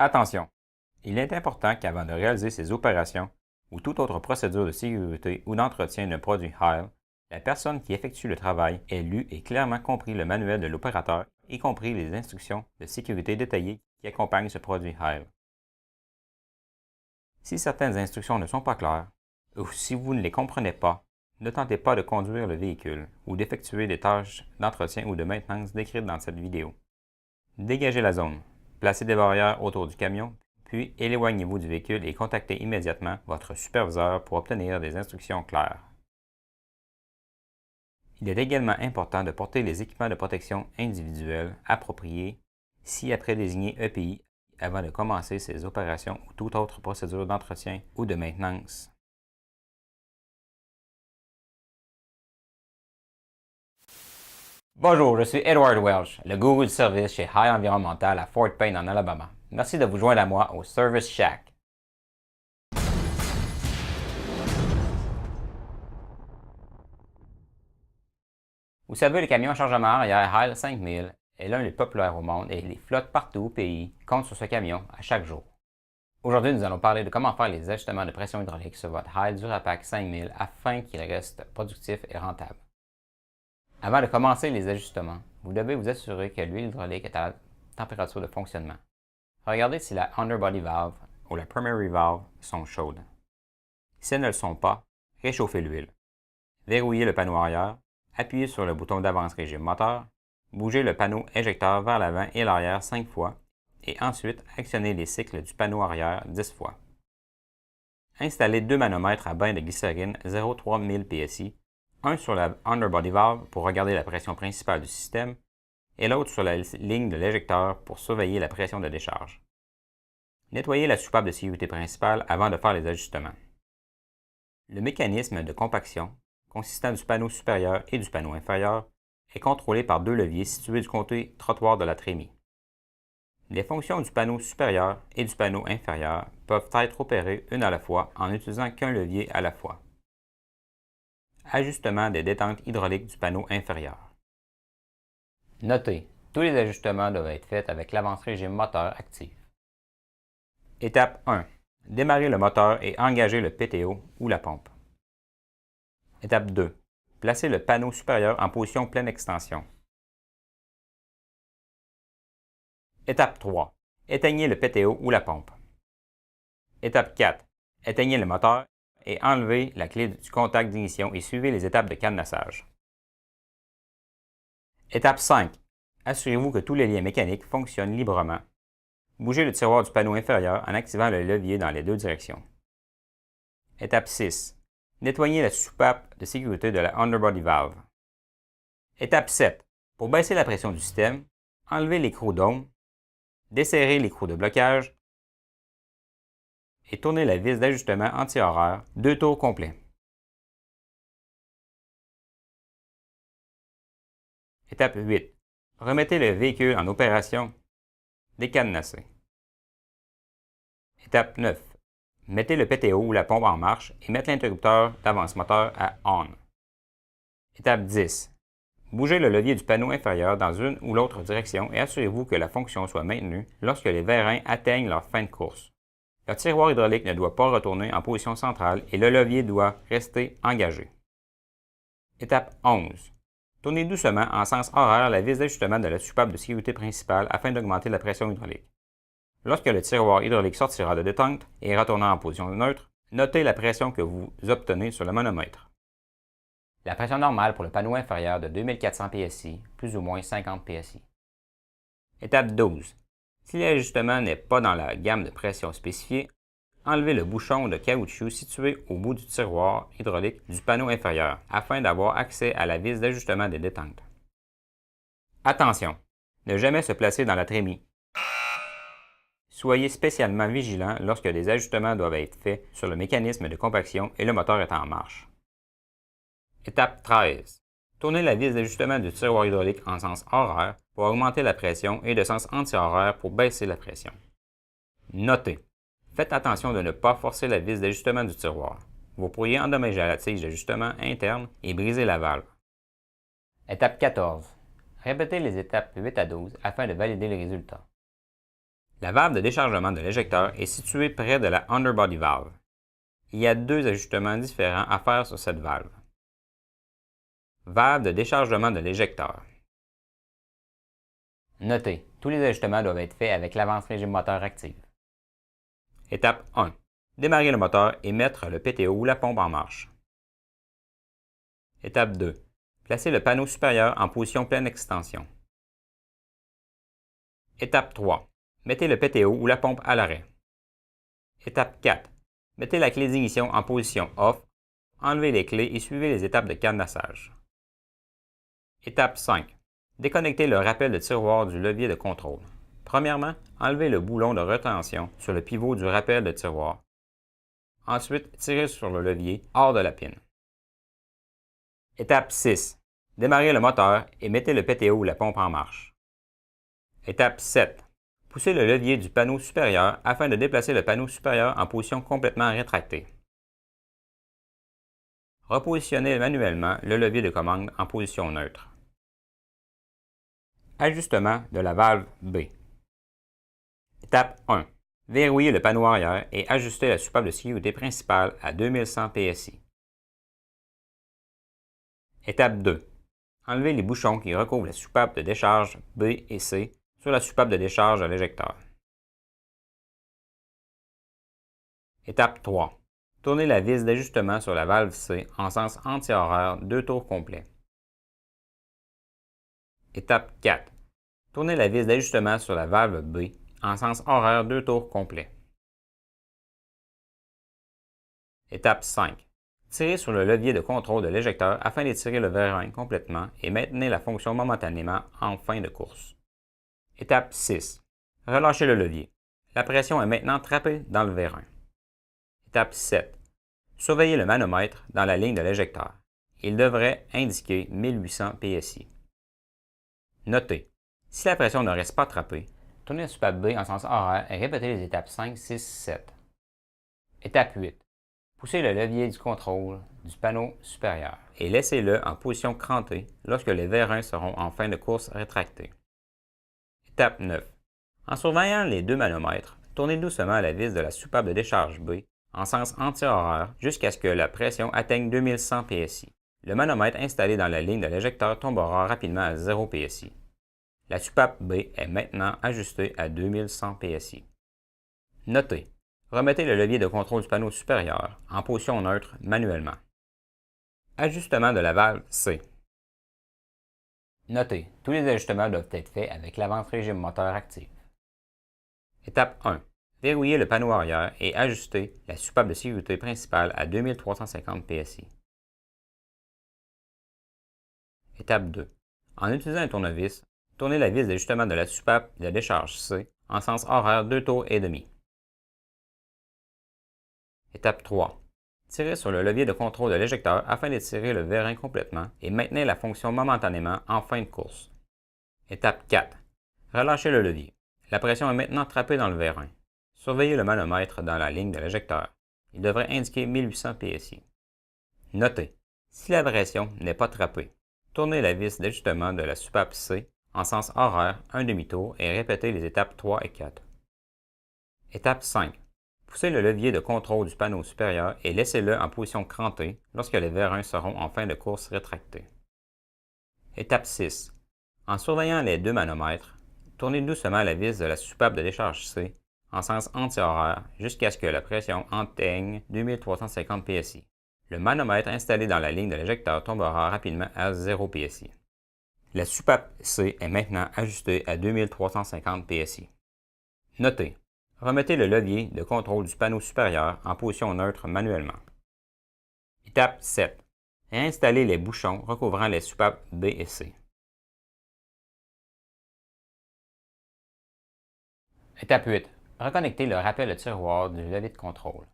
Attention! Il est important qu'avant de réaliser ces opérations ou toute autre procédure de sécurité ou d'entretien d'un produit HAIL, la personne qui effectue le travail ait lu et clairement compris le manuel de l'opérateur, y compris les instructions de sécurité détaillées qui accompagnent ce produit HAIL. Si certaines instructions ne sont pas claires, ou si vous ne les comprenez pas, ne tentez pas de conduire le véhicule ou d'effectuer des tâches d'entretien ou de maintenance décrites dans cette vidéo. Dégagez la zone, placez des barrières autour du camion, puis éloignez-vous du véhicule et contactez immédiatement votre superviseur pour obtenir des instructions claires. Il est également important de porter les équipements de protection individuels appropriés ci-après désignés EPI avant de commencer ces opérations ou toute autre procédure d'entretien ou de maintenance. Bonjour, je suis Edward Welch, le gourou du service chez High Environmental à Fort Payne en Alabama. Merci de vous joindre à moi au Service Shack. Vous savez, le camion à chargement arrière HAIL 5000 est l'un des plus populaires au monde et les flottes partout au pays comptent sur ce camion à chaque jour. Aujourd'hui, nous allons parler de comment faire les ajustements de pression hydraulique sur votre HAIL Durapac 5000 afin qu'il reste productif et rentable. Avant de commencer les ajustements, vous devez vous assurer que l'huile hydraulique est à la température de fonctionnement. Regardez si la underbody valve ou la primary valve sont chaudes. Si elles ne le sont pas, réchauffez l'huile. Verrouillez le panneau arrière, appuyez sur le bouton d'avance régime moteur, bougez le panneau éjecteur vers l'avant et l'arrière 5 fois et ensuite actionnez les cycles du panneau arrière 10 fois. Installez deux manomètres à bain de glycérine 0,3 1000 PSI, un sur la underbody valve pour regarder la pression principale du système et l'autre sur la ligne de l'éjecteur pour surveiller la pression de décharge. Nettoyez la soupape de sécurité principale avant de faire les ajustements. Le mécanisme de compaction, consistant du panneau supérieur et du panneau inférieur, est contrôlé par deux leviers situés du côté trottoir de la trémie. Les fonctions du panneau supérieur et du panneau inférieur peuvent être opérées une à la fois en n'utilisant qu'un levier à la fois. Ajustement des détentes hydrauliques du panneau inférieur. Notez, tous les ajustements doivent être faits avec l'avance régime moteur actif. Étape 1. Démarrer le moteur et engager le PTO ou la pompe. Étape 2. Placez le panneau supérieur en position pleine extension. Étape 3. Éteignez le PTO ou la pompe. Étape 4. Éteignez le moteur et enlevez la clé du contact d'ignition et suivez les étapes de cadenassage. Étape 5. Assurez-vous que tous les liens mécaniques fonctionnent librement. Bougez le tiroir du panneau inférieur en activant le levier dans les deux directions. Étape 6. Nettoyez la soupape de sécurité de la underbody valve. Étape 7. Pour baisser la pression du système, enlevez l'écrou d'ôme, desserrez l'écrou de blocage et tournez la vis d'ajustement anti-horaire 2 tours complets. Étape 8. Remettez le véhicule en opération. Décadenassez. Étape 9. Mettez le PTO ou la pompe en marche et mettez l'interrupteur d'avance moteur à ON. Étape 10. Bougez le levier du panneau inférieur dans une ou l'autre direction et assurez-vous que la fonction soit maintenue lorsque les vérins atteignent leur fin de course. Le tiroir hydraulique ne doit pas retourner en position centrale et le levier doit rester engagé. Étape 11. Tournez doucement en sens horaire la vis d'ajustement de la soupape de sécurité principale afin d'augmenter la pression hydraulique. Lorsque le tiroir hydraulique sortira de détente et retournera en position neutre, notez la pression que vous obtenez sur le manomètre. La pression normale pour le panneau inférieur de 2400 PSI, plus ou moins 50 PSI. Étape 12. Si l'ajustement n'est pas dans la gamme de pression spécifiée, enlevez le bouchon de caoutchouc situé au bout du tiroir hydraulique du panneau inférieur afin d'avoir accès à la vis d'ajustement des détentes. Attention! Ne jamais se placer dans la trémie. Soyez spécialement vigilant lorsque des ajustements doivent être faits sur le mécanisme de compaction et le moteur est en marche. Étape 13. Tournez la vis d'ajustement du tiroir hydraulique en sens horaire pour augmenter la pression et de sens anti-horaire pour baisser la pression. Notez. Faites attention de ne pas forcer la vis d'ajustement du tiroir. Vous pourriez endommager la tige d'ajustement interne et briser la valve. Étape 14. Répétez les étapes 8 à 12 afin de valider les résultats. La valve de déchargement de l'éjecteur est située près de la underbody valve. Il y a deux ajustements différents à faire sur cette valve. Valve de déchargement de l'éjecteur. Notez, tous les ajustements doivent être faits avec l'avance régime moteur active. Étape 1. Démarrer le moteur et mettre le PTO ou la pompe en marche. Étape 2. Placer le panneau supérieur en position pleine extension. Étape 3. Mettez le PTO ou la pompe à l'arrêt. Étape 4. Mettez la clé d'ignition en position off, enlevez les clés et suivez les étapes de cadenassage. Étape 5. Déconnectez le rappel de tiroir du levier de contrôle. Premièrement, enlevez le boulon de rétention sur le pivot du rappel de tiroir. Ensuite, tirez sur le levier hors de la pine. Étape 6. Démarrez le moteur et mettez le PTO ou la pompe en marche. Étape 7. Poussez le levier du panneau supérieur afin de déplacer le panneau supérieur en position complètement rétractée. Repositionnez manuellement le levier de commande en position neutre. Ajustement de la valve B. Étape 1. Verrouillez le panneau arrière et ajustez la soupape de sécurité principale à 2100 PSI. Étape 2. Enlevez les bouchons qui recouvrent la soupape de décharge B et C sur la soupape de décharge de l'éjecteur. Étape 3. Tournez la vis d'ajustement sur la valve C en sens anti-horaire 2 tours complets. Étape 4. Tournez la vis d'ajustement sur la valve B en sens horaire 2 tours complets. Étape 5. Tirez sur le levier de contrôle de l'éjecteur afin d'étirer le vérin complètement et maintenez la fonction momentanément en fin de course. Étape 6. Relâchez le levier. La pression est maintenant trappée dans le vérin. Étape 7. Surveillez le manomètre dans la ligne de l'éjecteur. Il devrait indiquer 1800 PSI. Notez, si la pression ne reste pas trappée, tournez la soupape B en sens horaire et répétez les étapes 5, 6, 7. Étape 8. Poussez le levier du contrôle du panneau supérieur et laissez-le en position crantée lorsque les vérins seront en fin de course rétractés. Étape 9. En surveillant les deux manomètres, tournez doucement la vis de la soupape de décharge B en sens anti-horaire jusqu'à ce que la pression atteigne 2100 PSI. Le manomètre installé dans la ligne de l'éjecteur tombera rapidement à 0 PSI. La soupape B est maintenant ajustée à 2100 PSI. Notez, remettez le levier de contrôle du panneau supérieur en position neutre manuellement. Ajustement de la valve C. Notez, tous les ajustements doivent être faits avec l'avance régime moteur active. Étape 1. Verrouillez le panneau arrière et ajustez la soupape de sécurité principale à 2350 PSI. Étape 2. En utilisant un tournevis, tournez la vis d'ajustement de la soupape de décharge C en sens horaire 2 tours et demi. Étape 3. Tirez sur le levier de contrôle de l'éjecteur afin d'étirer le vérin complètement et maintenez la fonction momentanément en fin de course. Étape 4. Relâchez le levier. La pression est maintenant trappée dans le vérin. Surveillez le manomètre dans la ligne de l'éjecteur. Il devrait indiquer 1800 PSI. Notez, si la pression n'est pas trappée, tournez la vis d'ajustement de la soupape C en sens horaire un demi-tour et répétez les étapes 3 et 4. Étape 5. Poussez le levier de contrôle du panneau supérieur et laissez-le en position crantée lorsque les vérins seront en fin de course rétractés. Étape 6. En surveillant les deux manomètres, tournez doucement la vis de la soupape de décharge C en sens anti-horaire jusqu'à ce que la pression atteigne 2350 PSI. Le manomètre installé dans la ligne de l'éjecteur tombera rapidement à 0 PSI. La soupape C est maintenant ajustée à 2350 PSI. Notez, remettez le levier de contrôle du panneau supérieur en position neutre manuellement. Étape 7. Réinstallez les bouchons recouvrant les soupapes B et C. Étape 8. Reconnectez le rappel de tiroir du levier de contrôle.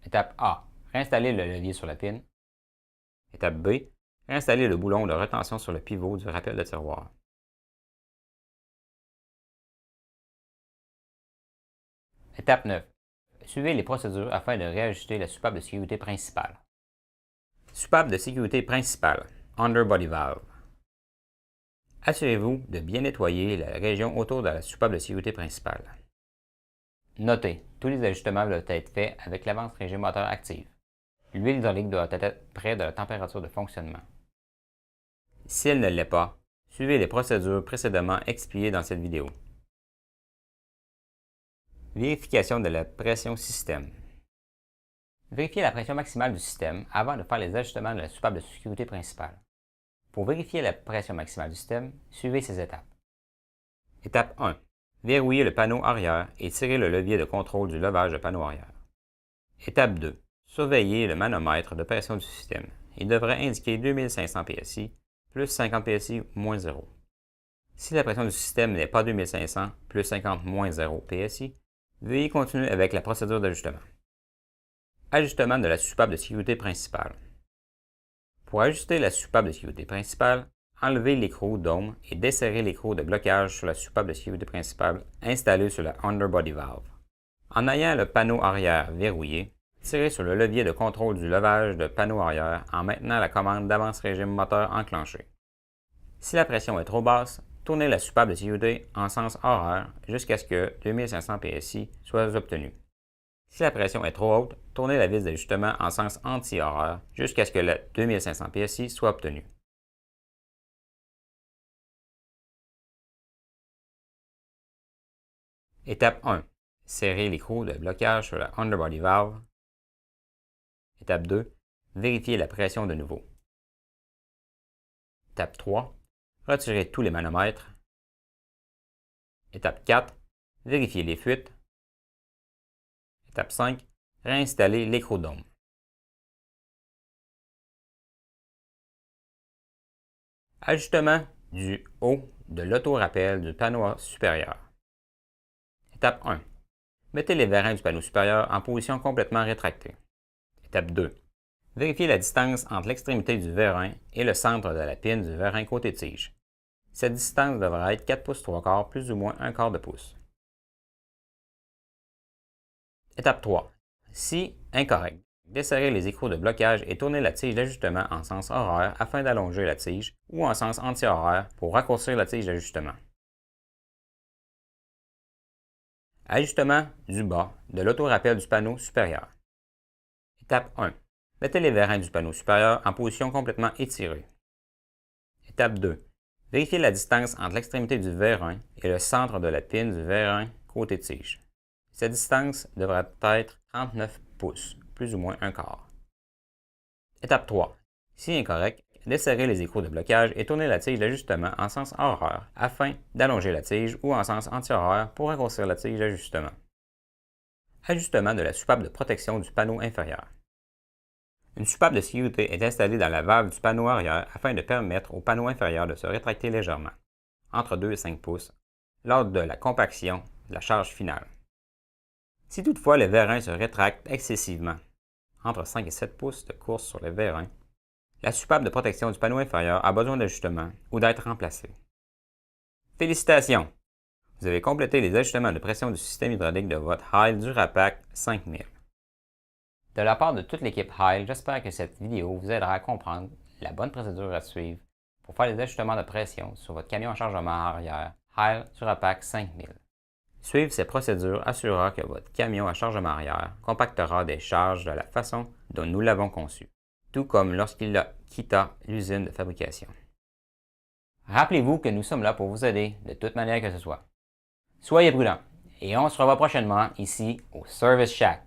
Étape A. Réinstallez le levier sur la pine. Étape B. Réinstallez le boulon de rétention sur le pivot du rappel de tiroir. Étape 9. Suivez les procédures afin de réajuster la soupape de sécurité principale. Soupape de sécurité principale, underbody valve. Assurez-vous de bien nettoyer la région autour de la soupape de sécurité principale. Notez, tous les ajustements doivent être faits avec l'avance régime moteur active. L'huile hydraulique doit être près de la température de fonctionnement. Si elle ne l'est pas, suivez les procédures précédemment expliquées dans cette vidéo. Vérification de la pression système. Vérifiez la pression maximale du système avant de faire les ajustements de la soupape de sécurité principale. Pour vérifier la pression maximale du système, suivez ces étapes. Étape 1. Verrouillez le panneau arrière et tirez le levier de contrôle du levage de panneau arrière. Étape 2. Surveillez le manomètre de pression du système. Il devrait indiquer 2500 PSI, plus 50 PSI, moins 0. Si la pression du système n'est pas 2500, plus 50, moins 0 PSI, veuillez continuer avec la procédure d'ajustement. Ajustement de la soupape de sécurité principale. Pour ajuster la soupape de sécurité principale, enlevez l'écrou dôme et desserrez l'écrou de blocage sur la soupape de sécurité principale installée sur la underbody valve. En ayant le panneau arrière verrouillé, tirez sur le levier de contrôle du levage de panneau arrière en maintenant la commande d'avance régime moteur enclenchée. Si la pression est trop basse, tournez la soupape de sécurité en sens horaire jusqu'à ce que 2500 PSI soit obtenu. Si la pression est trop haute, tournez la vis d'ajustement en sens anti-horaire jusqu'à ce que le 2500 PSI soit obtenu. Étape 1. Serrez l'écrou de blocage sur la underbody valve. Étape 2. Vérifiez la pression de nouveau. Étape 3. Retirez tous les manomètres. Étape 4. Vérifiez les fuites. Étape 5. Réinstaller l'écrou dôme. Ajustement du haut de l'auto-rappel du panneau supérieur. Étape 1. Mettez les vérins du panneau supérieur en position complètement rétractée. Étape 2. Vérifiez la distance entre l'extrémité du vérin et le centre de la pine du vérin côté tige. Cette distance devra être 4 pouces 3 quarts plus ou moins 1 quart de pouce. Étape 3. Si incorrect, desserrez les écrous de blocage et tournez la tige d'ajustement en sens horaire afin d'allonger la tige ou en sens anti-horaire pour raccourcir la tige d'ajustement. Ajustement du bas de l'auto-rappel du panneau supérieur. Étape 1. Mettez les vérins du panneau supérieur en position complètement étirée. Étape 2. Vérifiez la distance entre l'extrémité du vérin et le centre de la pine du vérin côté tige. Cette distance devrait être 39 pouces, plus ou moins 1 quart. Étape 3. Si incorrect, desserrez les écrous de blocage et tournez la tige d'ajustement en sens horaire afin d'allonger la tige ou en sens anti-horaire pour raccourcir la tige d'ajustement. Ajustement de la soupape de protection du panneau inférieur. Une soupape de sécurité est installée dans la valve du panneau arrière afin de permettre au panneau inférieur de se rétracter légèrement, entre 2 et 5 pouces, lors de la compaction de la charge finale. Si toutefois le vérin se rétracte excessivement, entre 5 et 7 pouces de course sur le vérin, la soupape de protection du panneau inférieur a besoin d'ajustement ou d'être remplacée. Félicitations! Vous avez complété les ajustements de pression du système hydraulique de votre Heil Durapac 5000. De la part de toute l'équipe Heil, j'espère que cette vidéo vous aidera à comprendre la bonne procédure à suivre pour faire les ajustements de pression sur votre camion à chargement arrière Heil Durapac 5000. Suivre ces procédures assurera que votre camion à chargement arrière compactera des charges de la façon dont nous l'avons conçu, tout comme lorsqu'il quitta l'usine de fabrication. Rappelez-vous que nous sommes là pour vous aider de toute manière que ce soit. Soyez prudents et on se revoit prochainement ici au Service Shack.